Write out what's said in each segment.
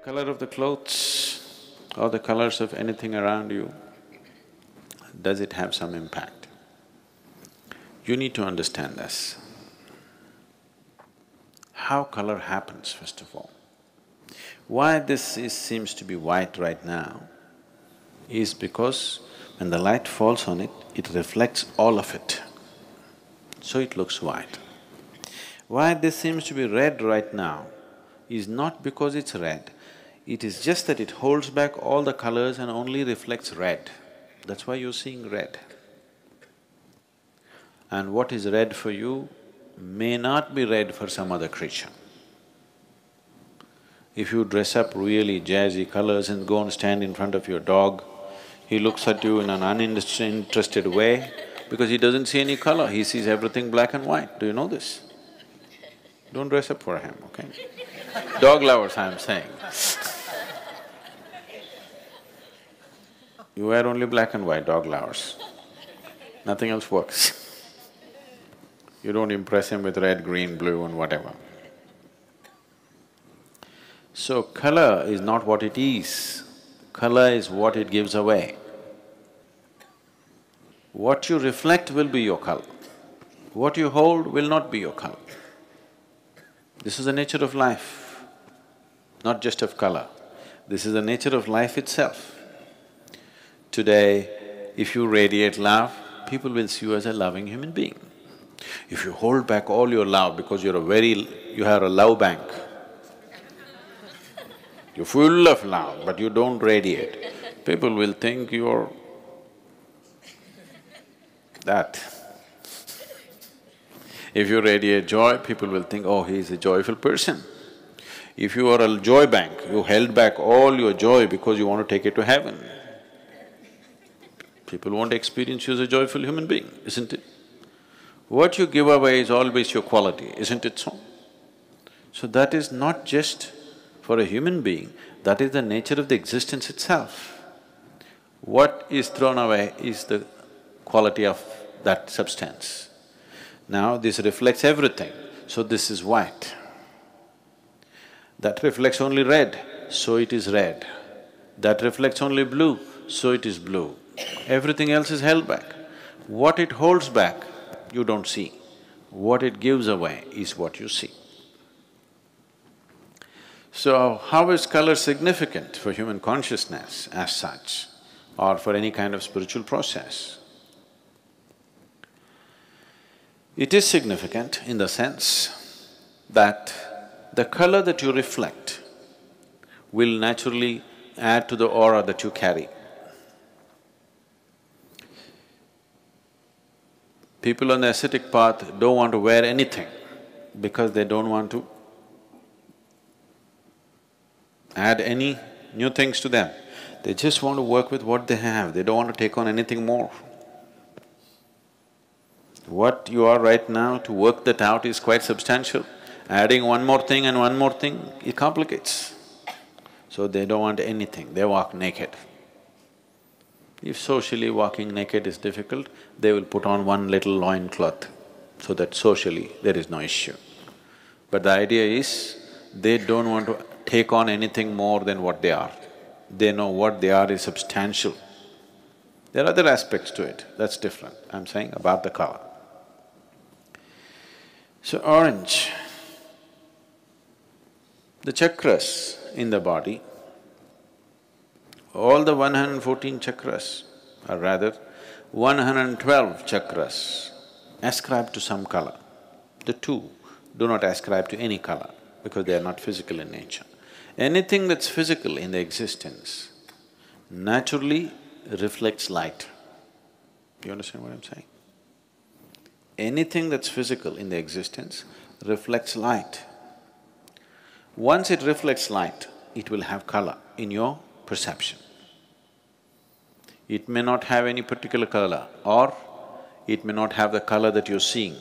color of the clothes or the colors of anything around you, does it have some impact? You need to understand this. How color happens, first of all. Why seems to be white right now is because when the light falls on it, it reflects all of it, so it looks white. Why this seems to be red right now is not because it's red, it is just that it holds back all the colors and only reflects red. That's why you're seeing red. And what is red for you may not be red for some other creature. If you dress up really jazzy colors and go and stand in front of your dog, he looks at you in an uninterested way because he doesn't see any color, he sees everything black and white. Do you know this? Don't dress up for him, okay? Dog lovers, I'm saying. You wear only black and white, dog lovers. Nothing else works. You don't impress him with red, green, blue and whatever. So color is not what it is, color is what it gives away. What you reflect will be your color, what you hold will not be your color. This is the nature of life, not just of color. This is the nature of life itself. Today, if you radiate love, people will see you as a loving human being. If you hold back all your love because you have a love bank, you're full of love but you don't radiate, people will think you're that. If you radiate joy, people will think, oh, he's a joyful person. If you are a joy bank, you held back all your joy because you want to take it to heaven. People won't experience you as a joyful human being, isn't it? What you give away is always your quality, isn't it so? So that is not just for a human being, that is the nature of the existence itself. What is thrown away is the quality of that substance. Now this reflects everything, so this is white. That reflects only red, so it is red. That reflects only blue, so it is blue. Everything else is held back. What it holds back, you don't see. What it gives away is what you see. So, how is color significant for human consciousness as such, or for any kind of spiritual process? It is significant in the sense that the color that you reflect will naturally add to the aura that you carry. People on the ascetic path don't want to wear anything because they don't want to add any new things to them. They just want to work with what they have, they don't want to take on anything more. What you are right now, to work that out is quite substantial. Adding one more thing and one more thing, it complicates. So they don't want anything, they walk naked. If socially walking naked is difficult, they will put on one little loincloth so that socially there is no issue. But the idea is, they don't want to take on anything more than what they are. They know what they are is substantial. There are other aspects to it, that's different. I'm saying about the color. So orange, the chakras in the body, all the 114 chakras, or rather 112 chakras ascribe to some color. The two do not ascribe to any color because they are not physical in nature. Anything that's physical in the existence naturally reflects light. You understand what I'm saying? Anything that's physical in the existence reflects light. Once it reflects light, it will have color in your perception. It may not have any particular color, or it may not have the color that you're seeing.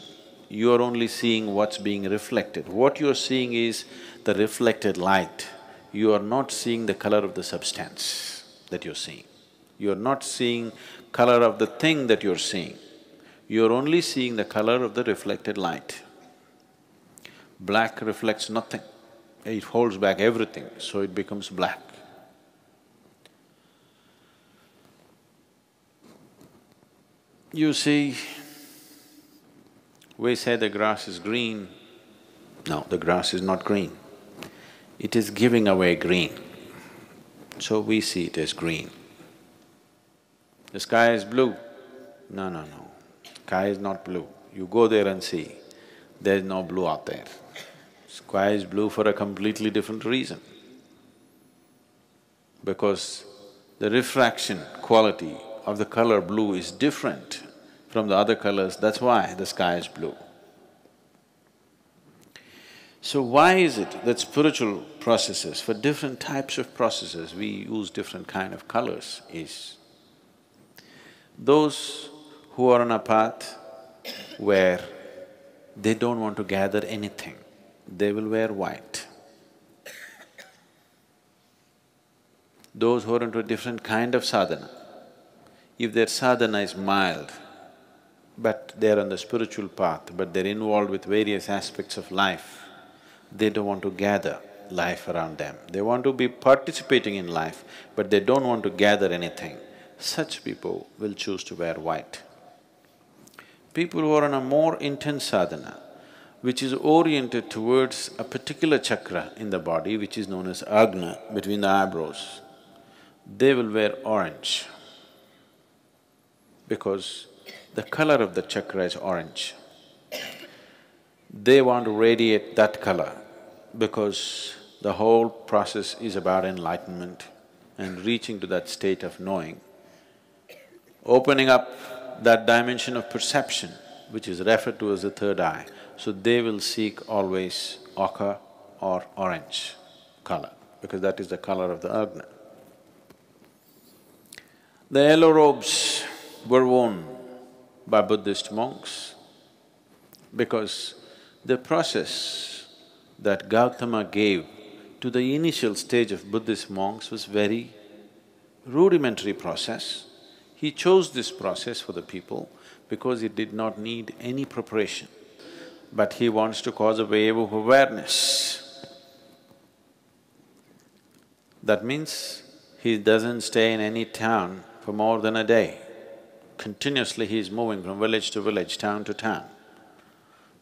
You are only seeing what's being reflected. What you're seeing is the reflected light. You are not seeing the color of the substance that you're seeing. You're not seeing color of the thing that you're seeing. You're only seeing the color of the reflected light. Black reflects nothing. It holds back everything, so it becomes black. You see, we say the grass is green. No, the grass is not green. It is giving away green, so we see it as green. The sky is blue. No, no, no. Sky is not blue. You go there and see, there is no blue out there. Sky is blue for a completely different reason. Because the refraction quality of the color blue is different from the other colors, that's why the sky is blue. So why is it that spiritual processes, for different types of processes, we use different kind of colors is those who are on a path where they don't want to gather anything, they will wear white. Those who are into a different kind of sadhana, if their sadhana is mild, but they're on the spiritual path, but they're involved with various aspects of life, they don't want to gather life around them. They want to be participating in life, but they don't want to gather anything. Such people will choose to wear white. People who are on a more intense sadhana, which is oriented towards a particular chakra in the body, which is known as agna, between the eyebrows, they will wear orange because the color of the chakra is orange. They want to radiate that color because the whole process is about enlightenment and reaching to that state of knowing, opening up that dimension of perception which is referred to as the third eye. So they will seek always ochre or orange color because that is the color of the agna. The yellow robes were worn by Buddhist monks because the process that Gautama gave to the initial stage of Buddhist monks was very rudimentary process. He chose this process for the people because he did not need any preparation, but he wants to cause a wave of awareness. That means he doesn't stay in any town for more than a day. Continuously he is moving from village to village, town to town.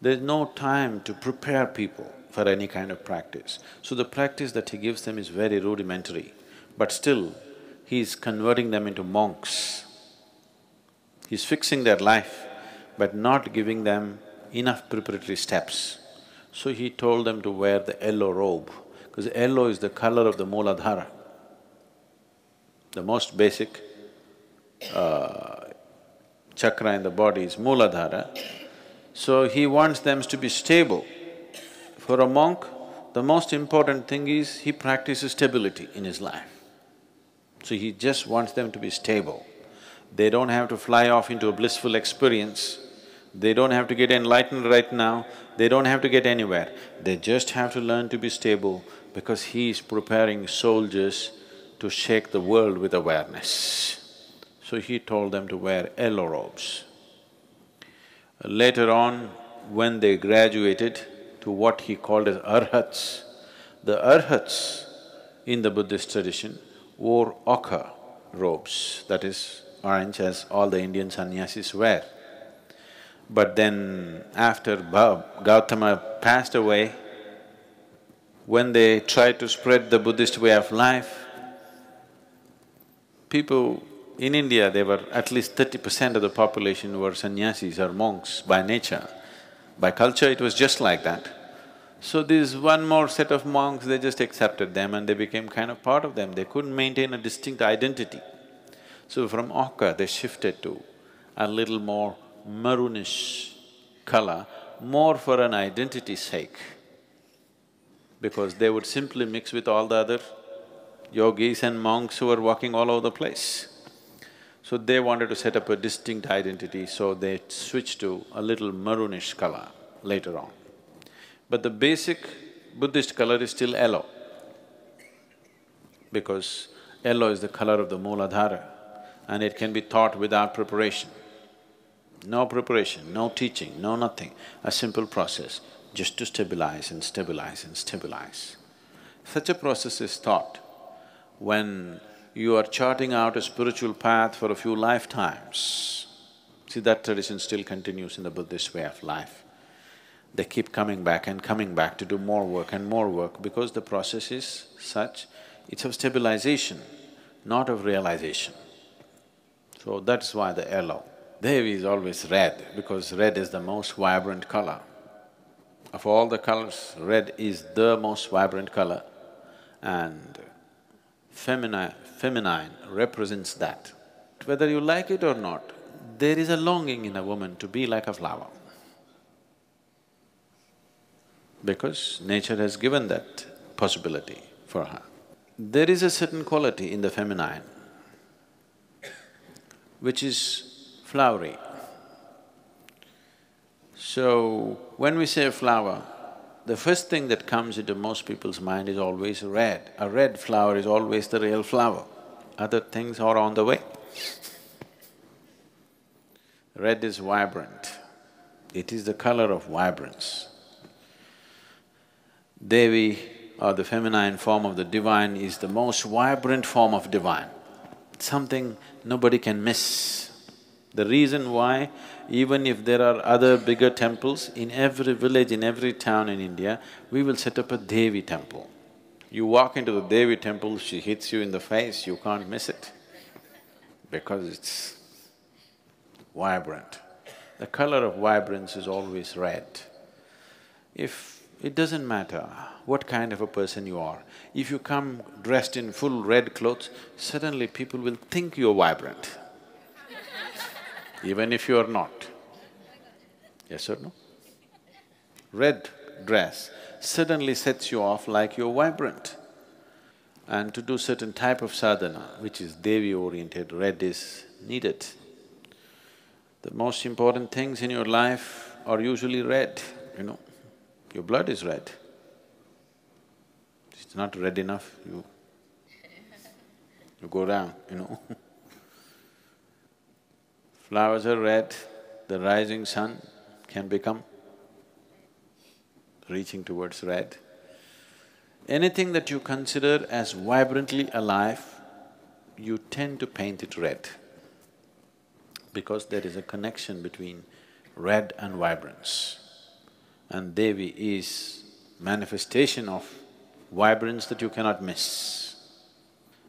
There's no time to prepare people for any kind of practice. So the practice that he gives them is very rudimentary, but still he's converting them into monks. He's fixing their life, but not giving them enough preparatory steps. So he told them to wear the yellow robe, because yellow is the color of the Mooladhara. The most basic chakra in the body is Mooladhara. So he wants them to be stable. For a monk, the most important thing is he practices stability in his life. So he just wants them to be stable. They don't have to fly off into a blissful experience, they don't have to get enlightened right now, they don't have to get anywhere. They just have to learn to be stable because he is preparing soldiers to shake the world with awareness. So he told them to wear yellow robes. Later on, when they graduated to what he called as arhats, the arhats in the Buddhist tradition wore ochre robes, that is orange, as all the Indian sannyasis wear. But then after Gautama passed away, when they tried to spread the Buddhist way of life, people in India, there were at least 30% of the population were sannyasis or monks by nature. By culture, it was just like that. So this one more set of monks, they just accepted them and they became kind of part of them. They couldn't maintain a distinct identity. So from ochre, they shifted to a little more maroonish color, more for an identity's sake, because they would simply mix with all the other yogis and monks who were walking all over the place. So they wanted to set up a distinct identity, so they switched to a little maroonish color later on. But the basic Buddhist color is still yellow, because yellow is the color of the Mooladhara and it can be taught without preparation. No preparation, no teaching, no nothing, a simple process just to stabilize and stabilize and stabilize. Such a process is taught when you are charting out a spiritual path for a few lifetimes. See, that tradition still continues in the Buddhist way of life. They keep coming back and coming back to do more work and more work because the process is such, it's of stabilization, not of realization. So that's why the yellow. Devi is always red because red is the most vibrant color. Of all the colors, red is the most vibrant color and feminine represents that. Whether you like it or not, there is a longing in a woman to be like a flower. Because nature has given that possibility for her. There is a certain quality in the feminine which is flowery. So, when we say flower, the first thing that comes into most people's mind is always red. A red flower is always the real flower. Other things are on the way. Red is vibrant. It is the color of vibrance. Devi, or the feminine form of the divine, is the most vibrant form of divine. Something nobody can miss. The reason why, even if there are other bigger temples, in every village, in every town in India, we will set up a Devi temple. You walk into the Devi temple, she hits you in the face, you can't miss it because it's vibrant. The color of vibrance is always red. It doesn't matter what kind of a person you are, if you come dressed in full red clothes, suddenly people will think you're vibrant, even if you are not. Yes or no? Red dress suddenly sets you off like you're vibrant. And to do certain type of sadhana, which is Devi-oriented, red is needed. The most important things in your life are usually red, you know. Your blood is red. It's not red enough, you go down, you know. Flowers are red, the rising sun can become reaching towards red. Anything that you consider as vibrantly alive, you tend to paint it red because there is a connection between red and vibrance. And Devi is manifestation of vibrance that you cannot miss.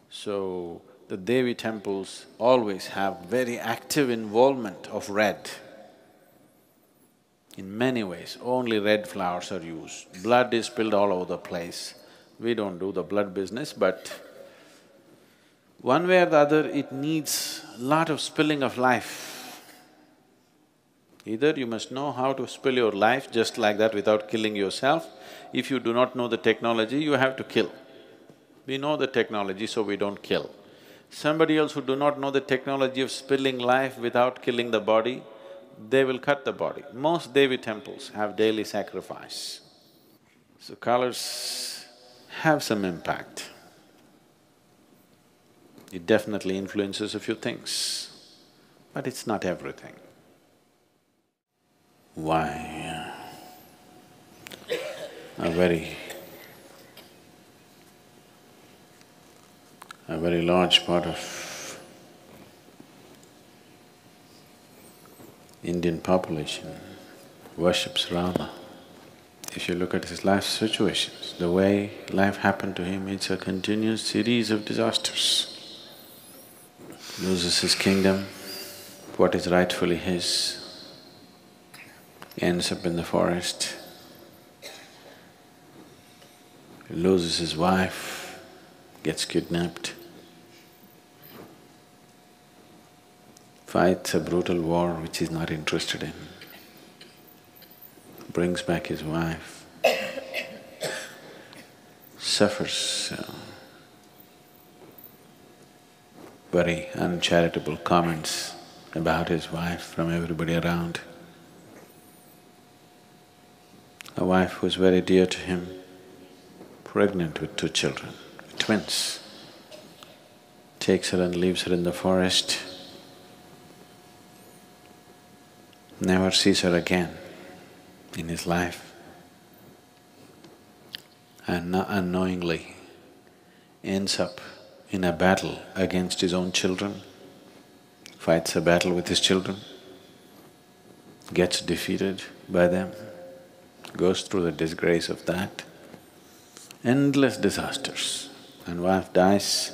So, the Devi temples always have very active involvement of red. In many ways, only red flowers are used. Blood is spilled all over the place. We don't do the blood business, but one way or the other, it needs a lot of spilling of life. Either you must know how to spill your life just like that without killing yourself. If you do not know the technology, you have to kill. We know the technology, so we don't kill. Somebody else who do not know the technology of spilling life without killing the body, they will cut the body. Most Devi temples have daily sacrifice. So colors have some impact. It definitely influences a few things, but it's not everything. Why? A very large part of Indian population worships Rama. If you look at his life situations, the way life happened to him, it's a continuous series of disasters. Loses his kingdom, what is rightfully his, ends up in the forest, loses his wife, gets kidnapped, fights a brutal war which he's not interested in, brings back his wife, suffers very uncharitable comments about his wife from everybody around. A wife who was very dear to him, pregnant with 2 children, twins, takes her and leaves her in the forest, never sees her again in his life. and unknowingly ends up in a battle against his own children, fights a battle with his children, gets defeated by them, goes through the disgrace of that, endless disasters, and wife dies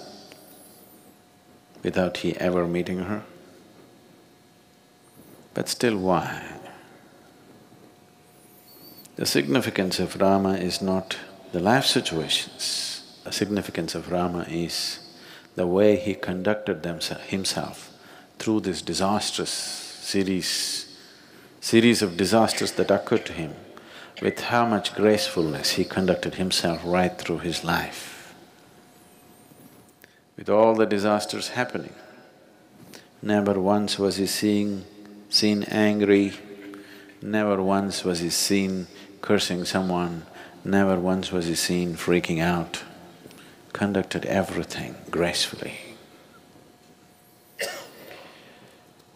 without he ever meeting her. But still, why? The significance of Rama is not the life situations. The significance of Rama is the way he conducted himself through this disastrous series of disasters that occurred to him, with how much gracefulness he conducted himself right through his life. With all the disasters happening, never once was he seen angry, never once was he seen cursing someone, never once was he seen freaking out, conducted everything gracefully.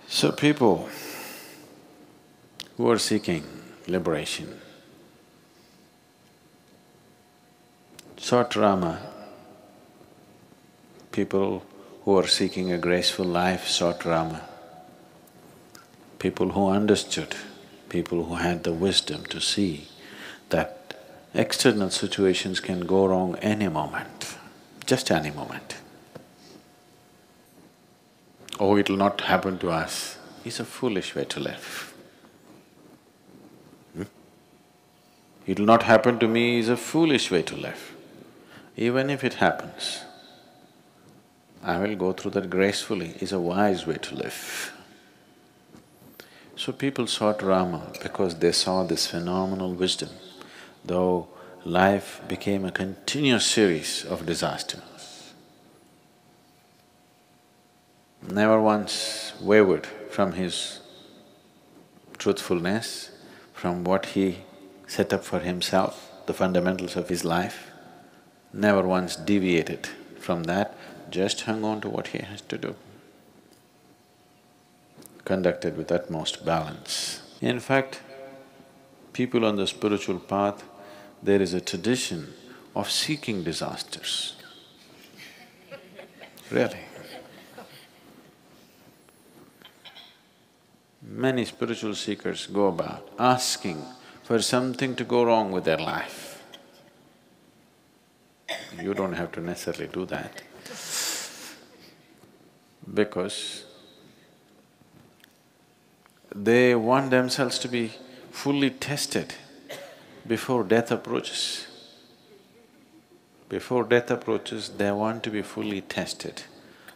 So people who are seeking liberation sought Rama. People who are seeking a graceful life sought Rama. People who understood, people who had the wisdom to see that external situations can go wrong any moment, just any moment. Oh, it'll not happen to us, is a foolish way to live. It'll not happen to me is a foolish way to live. Even if it happens, I will go through that gracefully is a wise way to live. So people sought Rama because they saw this phenomenal wisdom, though life became a continuous series of disasters. Never once wavered from his truthfulness, from what he set up for himself, the fundamentals of his life, never once deviated from that, just hung on to what he has to do, conducted with utmost balance. In fact, people on the spiritual path, there is a tradition of seeking disasters. Really. Many spiritual seekers go about asking for something to go wrong with their life. You don't have to necessarily do that, because they want themselves to be fully tested before death approaches. Before death approaches, they want to be fully tested.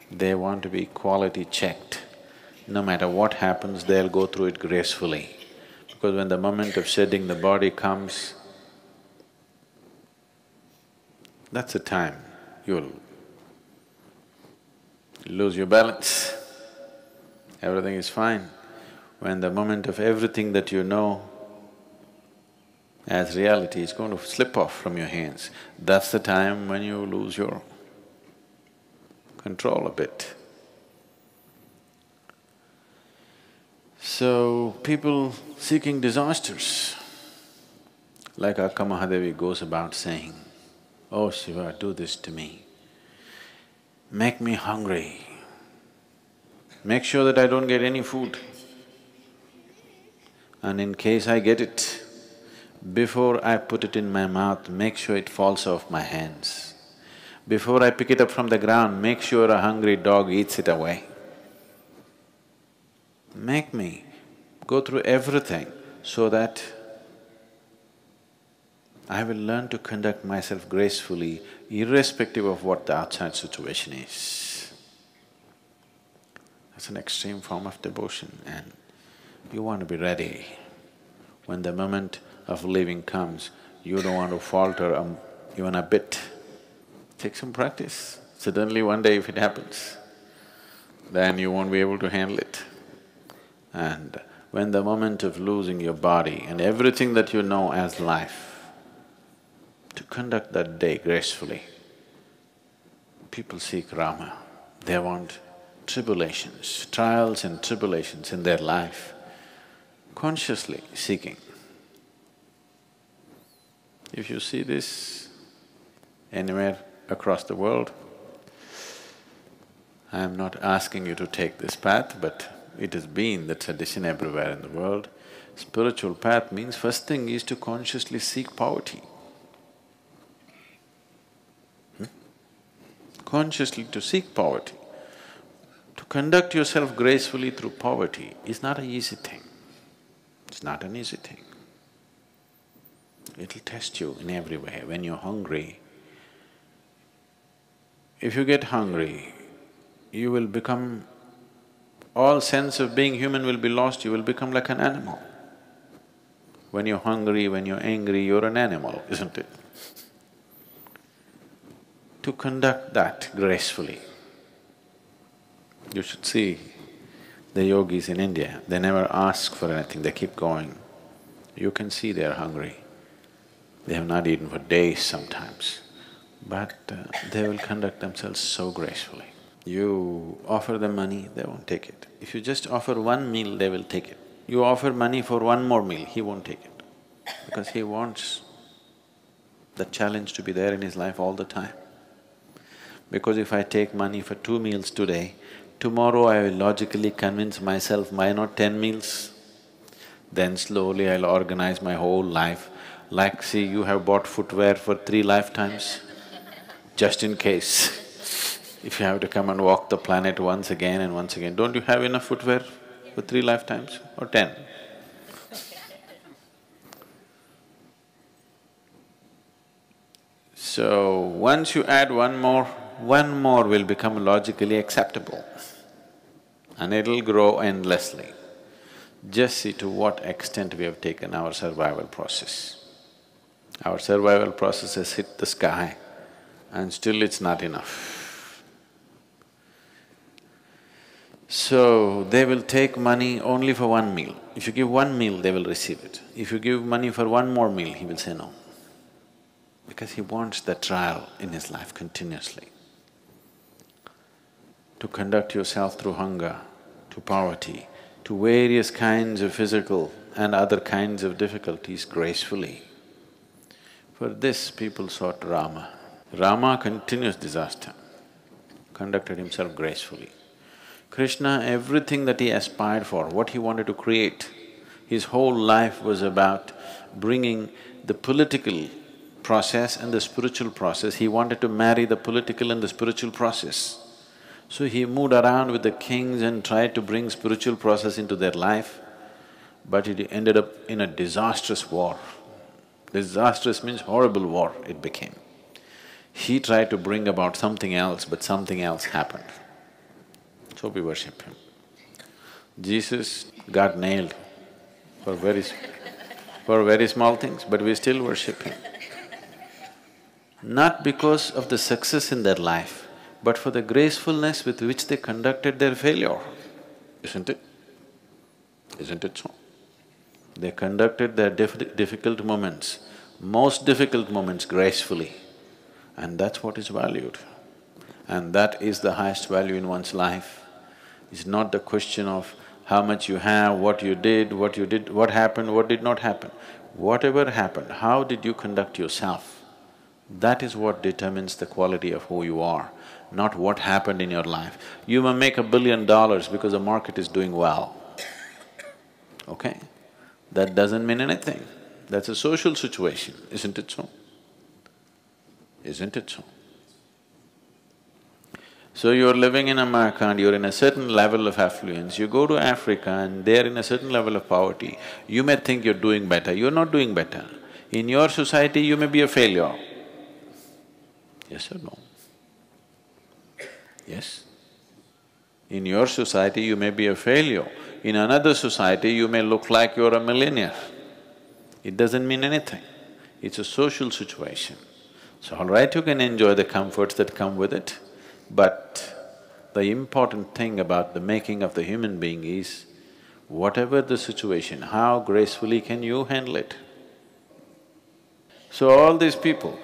They want to be quality checked. No matter what happens, they'll go through it gracefully. Because when the moment of shedding the body comes, that's the time you'll lose your balance. Everything is fine. When the moment of everything that you know as reality is going to slip off from your hands, that's the time when you lose your control a bit. So, people seeking disasters, like Akka Mahadevi goes about saying, "Oh Shiva, do this to me. Make me hungry. Make sure that I don't get any food. And in case I get it, before I put it in my mouth, make sure it falls off my hands. Before I pick it up from the ground, make sure a hungry dog eats it away. Make me go through everything so that I will learn to conduct myself gracefully, irrespective of what the outside situation is." That's an extreme form of devotion, and you want to be ready. When the moment of leaving comes, you don't want to falter even a bit. Take some practice. Suddenly one day if it happens, then you won't be able to handle it. And when the moment of losing your body and everything that you know as life, to conduct that day gracefully, people seek Rama. They want tribulations, trials and tribulations in their life, consciously seeking. If you see this, anywhere across the world. I'm not asking you to take this path, but it has been the tradition everywhere in the world. Spiritual path means first thing is to consciously seek poverty. Consciously to seek poverty. To conduct yourself gracefully through poverty is not an easy thing. It's not an easy thing. It'll test you in every way. When you're hungry, if you get hungry, you will become… all sense of being human will be lost, you will become like an animal. When you're hungry, when you're angry, you're an animal, isn't it? To conduct that gracefully, you should see the yogis in India, they never ask for anything, they keep going. You can see they're hungry. They have not eaten for days sometimes, but they will conduct themselves so gracefully. You offer them money, they won't take it. If you just offer one meal, they will take it. You offer money for one more meal, he won't take it, because he wants the challenge to be there in his life all the time. Because if I take money for 2 meals today, tomorrow I will logically convince myself, why not 10 meals? Then slowly I'll organize my whole life. Like, see, you have bought footwear for 3 lifetimes, just in case. If you have to come and walk the planet once again and once again, don't you have enough footwear for 3 lifetimes or 10? So, once you add one more will become logically acceptable and it'll grow endlessly. Just see to what extent we have taken our survival process. Our survival process has hit the sky and still it's not enough. So, they will take money only for one meal. If you give one meal, they will receive it. If you give money for one more meal, he will say no. Because he wants that trial in his life continuously. To conduct yourself through hunger, to poverty, to various kinds of physical and other kinds of difficulties gracefully. For this, people sought Rama. Rama, continuous disaster, conducted himself gracefully. Krishna, everything that he aspired for, what he wanted to create, his whole life was about bringing the political process and the spiritual process. He wanted to marry the political and the spiritual process. So he moved around with the kings and tried to bring spiritual process into their life, but it ended up in a disastrous war. Disastrous means horrible war it became. He tried to bring about something else, but something else happened. So we worship him. Jesus got nailed for very small things, but we still worship him. Not because of the success in their life, but for the gracefulness with which they conducted their failure, isn't it? Isn't it so? They conducted their difficult moments, most difficult moments gracefully, and that's what is valued. And that is the highest value in one's life. It's not the question of how much you have, what you did, what happened, what did not happen. Whatever happened, how did you conduct yourself? That is what determines the quality of who you are, not what happened in your life. You may make $1 billion because the market is doing well, okay? That doesn't mean anything. That's a social situation, isn't it so? Isn't it so? So you're living in America and you're in a certain level of affluence, you go to Africa and they're in a certain level of poverty, you may think you're doing better, you're not doing better. In your society, you may be a failure. Yes or no? Yes? In your society, you may be a failure. In another society, you may look like you're a millionaire. It doesn't mean anything. It's a social situation. So all right, you can enjoy the comforts that come with it, but the important thing about the making of the human being is, whatever the situation, how gracefully can you handle it? So all these people,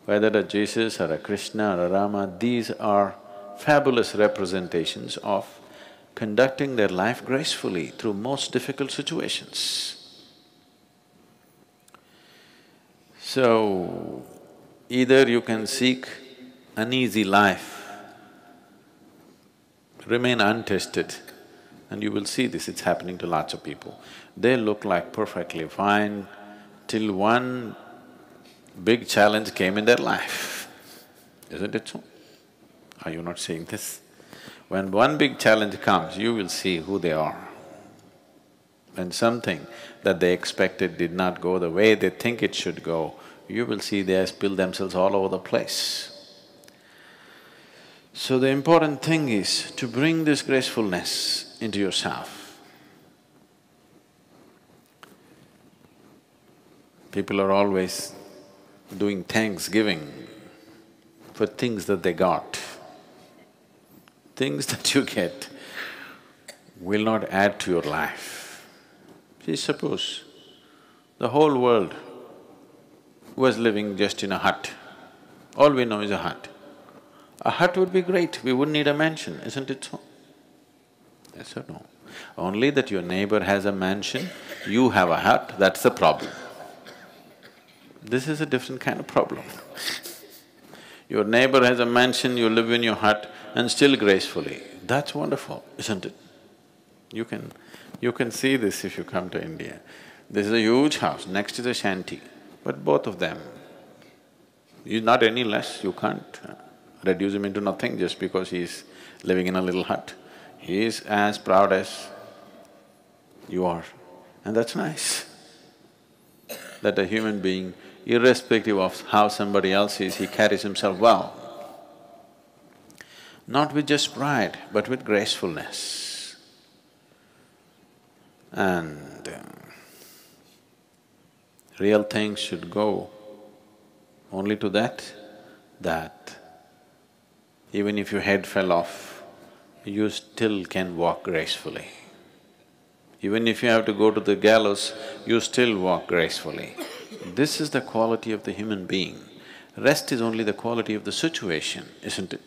whether a Jesus or a Krishna or a Rama, these are fabulous representations of conducting their life gracefully through most difficult situations. So, either you can seek an easy life, remain untested, and you will see this, it's happening to lots of people. They look like perfectly fine till one big challenge came in their life. Isn't it so? Are you not seeing this? When one big challenge comes, you will see who they are. When something that they expected did not go the way they think it should go, you will see they spill themselves all over the place. So the important thing is to bring this gracefulness into yourself. People are always doing thanksgiving for things that they got. Things that you get will not add to your life. See, suppose the whole world was living just in a hut. All we know is a hut. A hut would be great, we wouldn't need a mansion, isn't it so? Yes or no? Only that your neighbor has a mansion, you have a hut, that's the problem. This is a different kind of problem. Your neighbor has a mansion, you live in your hut and still gracefully. That's wonderful, isn't it? You can see this if you come to India. This is a huge house, next is a shanty, but both of them, he's not any less, you can't reduce him into nothing just because he's living in a little hut. He is as proud as you are, and that's nice. That a human being, irrespective of how somebody else is, he carries himself well. Not with just pride, but with gracefulness. And real things should go only to that even if your head fell off, you still can walk gracefully. Even if you have to go to the gallows, you still walk gracefully. This is the quality of the human being. Rest is only the quality of the situation, isn't it?